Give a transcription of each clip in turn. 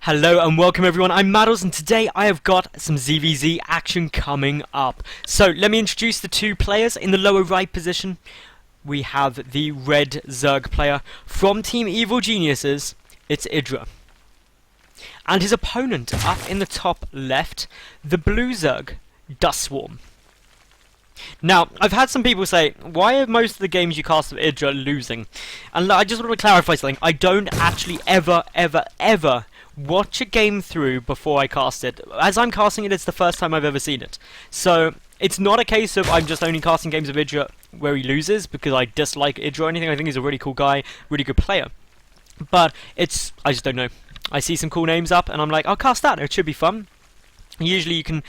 Hello and welcome everyone, I'm Madals and today I have got some ZvZ action coming up. So let me introduce the two players. In the lower right position we have the red Zerg player from Team Evil Geniuses, it's EGIdrA. And his opponent up in the top left, the blue Zerg, DuStSwarm. Now, I've had some people say, why are most of the games you cast of EGIdrA losing? And I just want to clarify something, I don't actually ever watch a game through before I cast it. As I'm casting it, it's the first time I've ever seen it. So, it's not a case of I'm just only casting games of EGIdrA where he loses, because I dislike EGIdrA or anything. I think he's a really cool guy, really good player. But, I just don't know. I see some cool names up, and I'm like, I'll cast that, it should be fun. Usually you can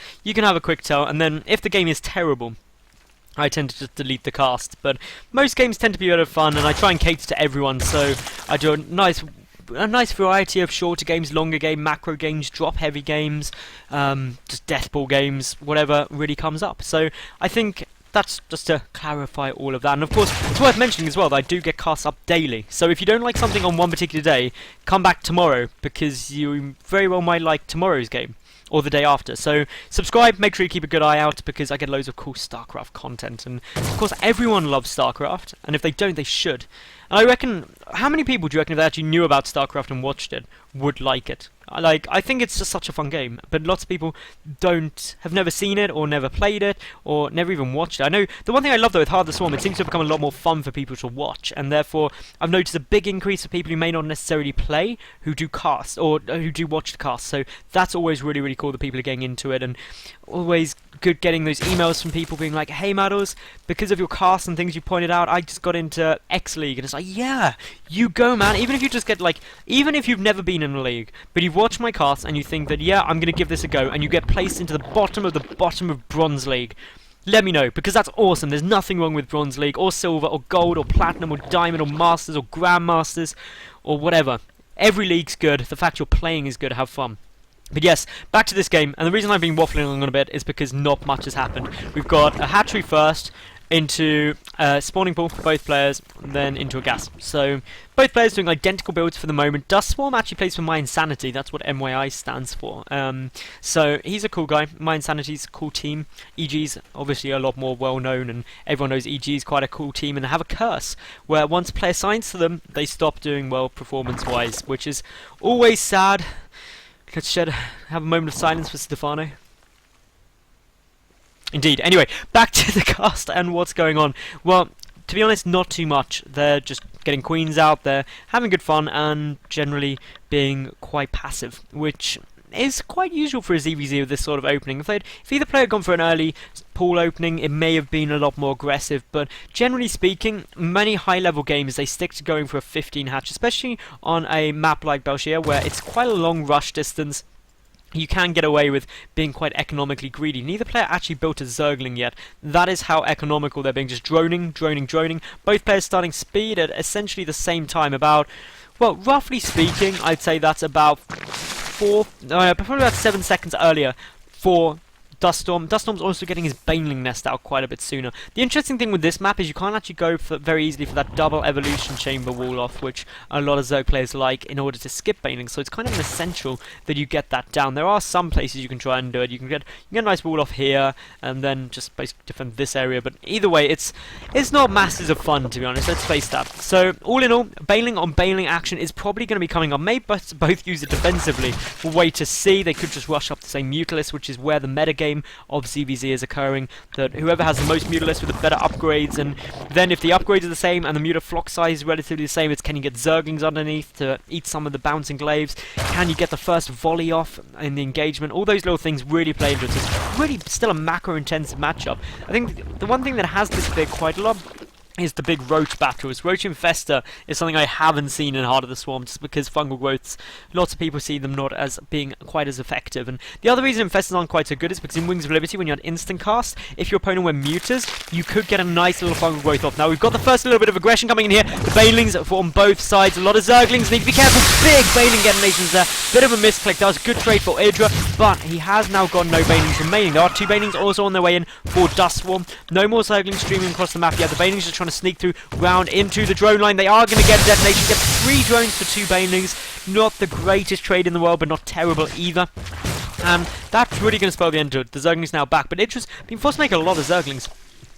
have a quick tell, and then if the game is terrible, I tend to just delete the cast. But most games tend to be a bit of fun, and I try and cater to everyone, so I do a nice variety of shorter games, longer game, macro games, drop heavy games, just death ball games, whatever really comes up. So I think that's just to clarify all of that. And of course, it's worth mentioning as well that I do get casts up daily. So if you don't like something on one particular day, come back tomorrow, because you very well might like tomorrow's game. Or the day after. So subscribe, make sure you keep a good eye out, because I get loads of cool StarCraft content, and of course everyone loves StarCraft, and if they don't, they should. And I reckon, how many people do you reckon, if they actually knew about StarCraft and watched it, would like it? I think it's just such a fun game, but lots of people have never seen it, or never played it, or never even watched it. I know, the one thing I love though with Heart of the Swarm, it seems to have become a lot more fun for people to watch, and therefore I've noticed a big increase of people who may not necessarily play, who do cast, or who do watch the cast, so that's always really, really cool that people are getting into it, and always good getting those emails from people being like, hey Madals, because of your cast and things you pointed out, I just got into X League, and it's like, yeah, you go man, even if you just get even if you've never been in a league, but you've watched my cast and you think that, yeah, I'm gonna give this a go, and you get placed into the bottom of Bronze League, let me know, because that's awesome. There's nothing wrong with Bronze League, or Silver, or Gold, or Platinum, or Diamond, or Masters, or Grandmasters, or whatever. Every league's good, the fact you're playing is good, have fun. But yes, back to this game, and the reason I've been waffling on a bit is because not much has happened. We've got a hatchery first, into a spawning pool for both players, then into a gas. So, both players doing identical builds for the moment. DuStSwarm actually plays for My Insanity, that's what MYI stands for. So, he's a cool guy. My Insanity's a cool team. EG's obviously a lot more well known, and everyone knows EG's quite a cool team, and they have a curse, where once a player signs to them, they stop doing well performance-wise, which is always sad. Let's have a moment of silence for Stefano. Indeed. Anyway, back to the cast and what's going on. Well, to be honest, not too much. They're just getting queens out, they're having good fun, and generally being quite passive, which is quite usual for a ZvZ with this sort of opening. If either player had gone for an early pool opening, it may have been a lot more aggressive, but generally speaking, many high-level games, they stick to going for a 15 hatch, especially on a map like Belshir, where it's quite a long rush distance. You can get away with being quite economically greedy. Neither player actually built a Zergling yet. That is how economical they're being, just droning. Both players starting speed at essentially the same time, about, well, roughly speaking, I'd say that's about probably about 7 seconds earlier for DuStSwarm. DuStSwarm's also getting his Baneling nest out quite a bit sooner. The interesting thing with this map is you can't actually go very easily for that double evolution chamber wall off, which a lot of Zerg players like, in order to skip Baneling, so it's kind of an essential that you get that down. There are some places you can try and do it. You can get a nice wall off here, and then just basically defend this area, but either way, it's not masses of fun, to be honest, let's face that. So, all in all, Baneling on Baneling action is probably going to be coming up. Maybe both use it defensively. We'll wait to see. They could just rush up to say Mutalisk, which is where the metagame of ZvZ is occurring, that whoever has the most Mutalisk with the better upgrades, and then if the upgrades are the same and the Muta flock size is relatively the same, it's can you get Zerglings underneath to eat some of the bouncing glaives, can you get the first volley off in the engagement, all those little things really play into it. It's really still a macro intensive matchup. I think the one thing that has this big quite a lot is the big roach battles. Roach Infester is something I haven't seen in Heart of the Swarm, just because fungal growths, lots of people see them not as being quite as effective. And the other reason Infestors aren't quite so good is because in Wings of Liberty, when you had instant cast, if your opponent went mutas, you could get a nice little fungal growth off. Now we've got the first little bit of aggression coming in here. The Banelings on both sides, a lot of Zerglings, need to be careful. Big Baneling detonations there. Bit of a misclick. That was a good trade for EGIdrA, but he has now got no Banelings remaining. There are two Banelings also on their way in for DuStSwarm. No more Zerglings streaming across the map yet. The Banelings are trying trying to sneak through round into the drone line. They are going to get a detonation. Get 3 drones for 2 banelings. Not the greatest trade in the world, but not terrible either. And that's really going to spell the end of it. The Zergling's now back, but EGIdRA's been forced to make a lot of Zerglings.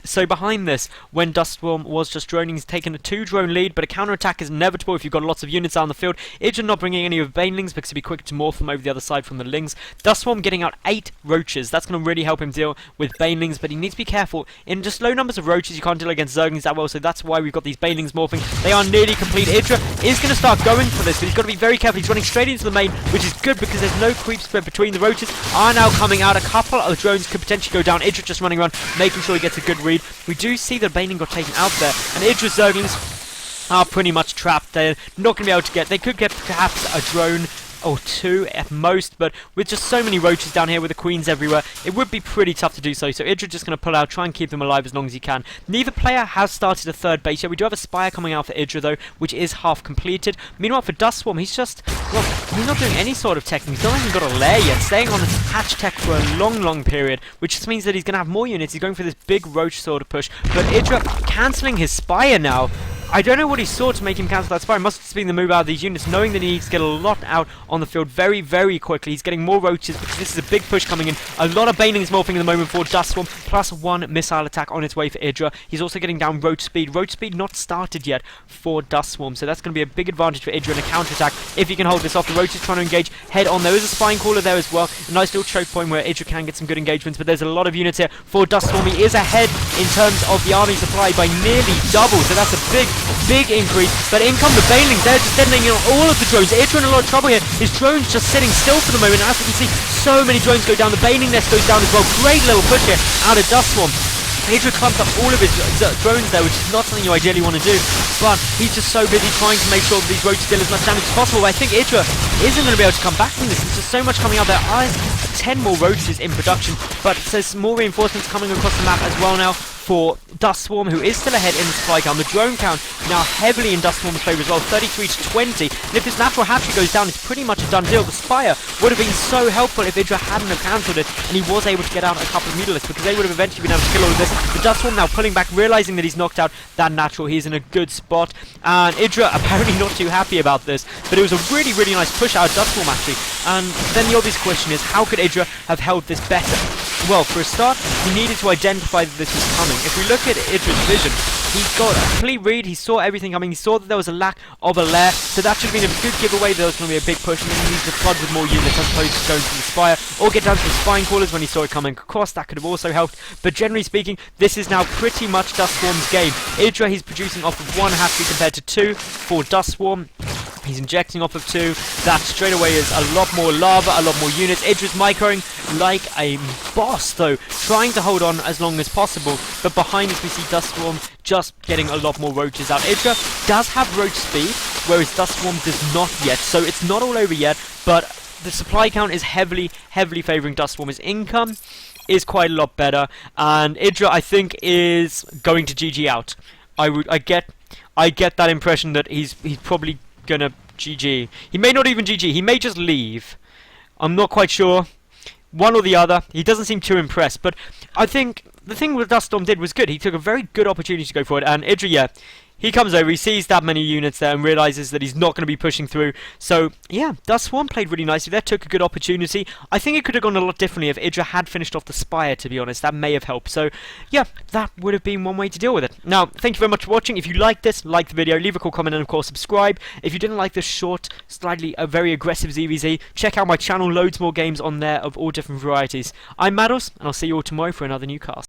So behind this, when DuStSwarm was just droning, he's taken a 2-drone lead, but a counter-attack is inevitable if you've got lots of units out on the field. EGIdRA not bringing any of banelings because it'd be quicker to morph them over the other side from the lings. DuStSwarm getting out 8 roaches. That's going to really help him deal with banelings, but he needs to be careful. In just low numbers of roaches, you can't deal against Zerglings that well, so that's why we've got these banelings morphing. They are nearly complete. EGIdRA is going to start going for this, but he's got to be very careful. He's running straight into the main, which is good because there's no creep spread between. The roaches are now coming out. A couple of drones could potentially go down. EGIdRA just running around, making sure he gets a good read. We do see that baneling got taken out there, and EGIdRA's Zerglings are pretty much trapped. They're not going to be able to get... They could get perhaps a drone or 2 at most, but with just so many roaches down here with the queens everywhere, it would be pretty tough to do so. So EGIdRA just going to pull out, try and keep them alive as long as he can. Neither player has started a 3rd base yet. We do have a spire coming out for EGIdRA though, which is half completed. Meanwhile for DuStSwarm, he's just... Well, he's not doing any sort of tech. He's not even got a lair yet, staying on this hatch tech for a long period, which just means that he's going to have more units. He's going for this big roach sort of push, but EGIdRA cancelling his spire now. I don't know what he saw to make him cancel that spire. It must have been the move out of these units, knowing that he needs to get a lot out on the field very quickly. He's getting more roaches because this is a big push coming in. A lot of banelings morphing in the moment for DuStSwarm, plus 1 missile attack on its way for EGIdRA. He's also getting down roach speed. Roach speed not started yet for DuStSwarm, so that's going to be a big advantage for EGIdRA in a counter-attack if he can hold this off. The roach is trying to engage head on. There is a spine caller there as well. A nice little choke point where EGIdRA can get some good engagements, but there's a lot of units here for DuStSwarm. He is ahead in terms of the army supply by nearly double, so that's a big increase. But in come the banelings, they're just detonating all of the drones. EGIdRA in a lot of trouble here. His drone's just sitting still for the moment. As we can see, so many drones go down. The baneling nest goes down as well. Great little push here out of DuStSwarm. EGIdRA clumped up all of his drones there, which is not something you ideally want to do, but he's just so busy trying to make sure that these roaches deal as much damage as possible. I think EGIdRA isn't going to be able to come back from this. There's just so much coming out there. 10 more roaches in production, but there's more reinforcements coming across the map as well now for DuStSwarm, who is still ahead in the supply count. The drone count now heavily in DuStSwarm's favour as well, 33 to 20. And if this natural hatchery goes down, it's pretty much a done deal. The spire would have been so helpful if EGIdRA hadn't have cancelled it, and he was able to get out a couple of mutalisks, because they would have eventually been able to kill all of this. The DuStSwarm now pulling back, realising that he's knocked out that natural. He's in a good spot, and EGIdRA apparently not too happy about this, but it was a really nice push out of DuStSwarm actually. And then the obvious question is, how could EGIdRA have held this better? Well, for a start, he needed to identify that this was coming. If we look at EGIdRA's vision, he got a complete read, he saw everything coming, he saw that there was a lack of a lair, so that should have been a good giveaway that there was going to be a big push, and then he needed to flood with more units as opposed to going to the spire, or get down to the spine callers when he saw it coming across. That could have also helped, but generally speaking, this is now pretty much DuStSwarm's game. EGIdRA, he's producing off of 1 hatchery compared to 2 for DuStSwarm. He's injecting off of 2. That straight away is a lot more lava, a lot more units. EGIdRA's microing like a boss though, trying to hold on as long as possible. But behind us we see DuStSwarm just getting a lot more roaches out. EGIdRA does have roach speed, whereas DuStSwarm does not yet. So it's not all over yet, but the supply count is heavily favouring DuStSwarm. His income is quite a lot better, and EGIdRA I think is going to GG out. I get that impression that he's probably gonna GG. He may not even GG, he may just leave. I'm not quite sure. One or the other. He doesn't seem too impressed, but I think the thing what DuStSwarm did was good. He took a very good opportunity to go for it, and EGIdRA, yeah, he comes over, he sees that many units there and realises that he's not going to be pushing through. So, yeah, DuStSwarm played really nicely there, took a good opportunity. I think it could have gone a lot differently if EGIdRA had finished off the spire, to be honest. That may have helped. So, yeah, that would have been one way to deal with it. Now, thank you very much for watching. If you liked this, like the video, leave a cool comment, and of course, subscribe. If you didn't like this short, slightly very aggressive ZvZ, check out my channel. Loads more games on there of all different varieties. I'm Madals, and I'll see you all tomorrow for another new cast.